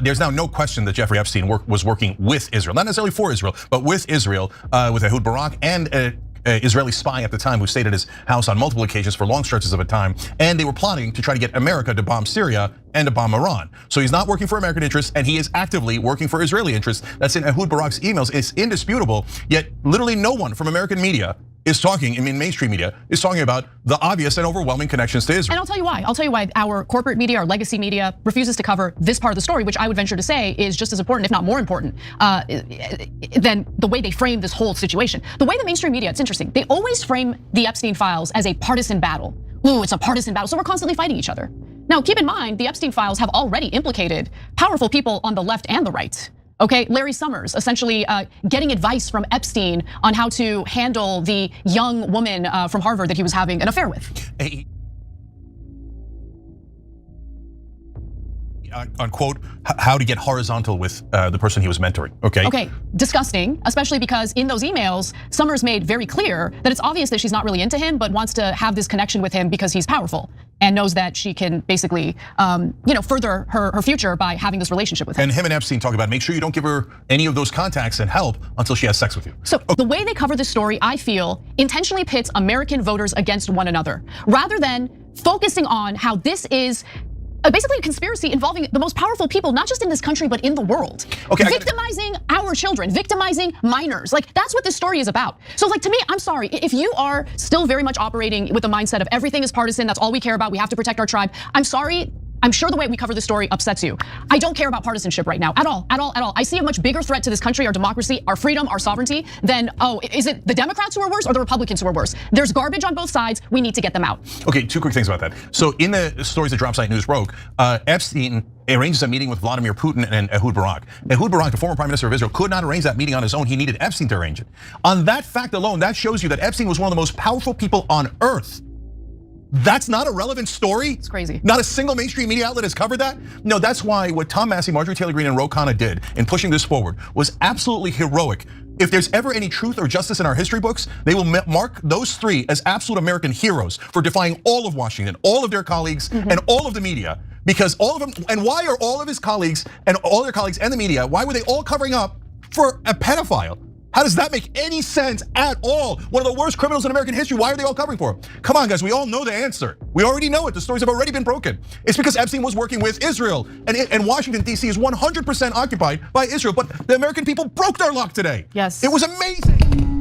there's now no question that Jeffrey Epstein was working with Israel, not necessarily for Israel, but with Israel, with Ehud Barak and an Israeli spy at the time who stayed at his house on multiple occasions for long stretches of a time, and they were plotting to try to get America to bomb Syria and to bomb Iran. So he's not working for American interests, and he is actively working for Israeli interests. That's in Ehud Barak's emails. It's indisputable, yet literally no one from American media is talking, I mean mainstream media, is talking about the obvious and overwhelming connections to Israel. And I'll tell you why. I'll tell you why our corporate media, our legacy media refuses to cover this part of the story, which I would venture to say is just as important, if not more important, than the way they frame this whole situation. The way the mainstream media, it's interesting, they always frame the Epstein files as a partisan battle. Ooh, it's a partisan battle, so we're constantly fighting each other. Now, keep in mind, the Epstein files have already implicated powerful people on the left and the right. Okay, Larry Summers essentially getting advice from Epstein on how to handle the young woman from Harvard that he was having an affair with. Unquote, how to get horizontal with the person he was mentoring, okay? Okay, disgusting, especially because in those emails, Summers made very clear that it's obvious that she's not really into him, but wants to have this connection with him because he's powerful and knows that she can basically further her future by having this relationship with him. And him and Epstein talk about make sure you don't give her any of those contacts and help until she has sex with you. So the way they cover this story, I feel, intentionally pits American voters against one another, rather than focusing on how this is basically a conspiracy involving the most powerful people, not just in this country, but in the world. Okay, victimizing our children, victimizing minors. Like, that's what this story is about. So like, to me, I'm sorry, if you are still very much operating with the mindset of everything is partisan, that's all we care about, we have to protect our tribe, I'm sorry. I'm sure the way we cover this story upsets you. I don't care about partisanship right now, at all. I see a much bigger threat to this country, our democracy, our freedom, our sovereignty than, is it the Democrats who are worse or the Republicans who are worse? There's garbage on both sides, we need to get them out. Okay, two quick things about that. So in the stories that Dropsite News broke, Epstein arranges a meeting with Vladimir Putin and Ehud Barak. Ehud Barak, the former prime minister of Israel, could not arrange that meeting on his own. He needed Epstein to arrange it. On that fact alone, that shows you that Epstein was one of the most powerful people on earth. That's not a relevant story? It's crazy. Not a single mainstream media outlet has covered that? No, that's why what Tom Massey, Marjorie Taylor Greene, and Ro Khanna did in pushing this forward was absolutely heroic. If there's ever any truth or justice in our history books, they will mark those three as absolute American heroes for defying all of Washington, all of their colleagues, and all of the media. Because all of them, and why are all of his colleagues and all their colleagues and the media, why were they all covering up for a pedophile? How does that make any sense at all? One of the worst criminals in American history, why are they all covering for him? Come on, guys, we all know the answer. We already know it, the stories have already been broken. It's because Epstein was working with Israel, and Washington, D.C. is 100% occupied by Israel, but the American people broke their luck today. Yes. It was amazing.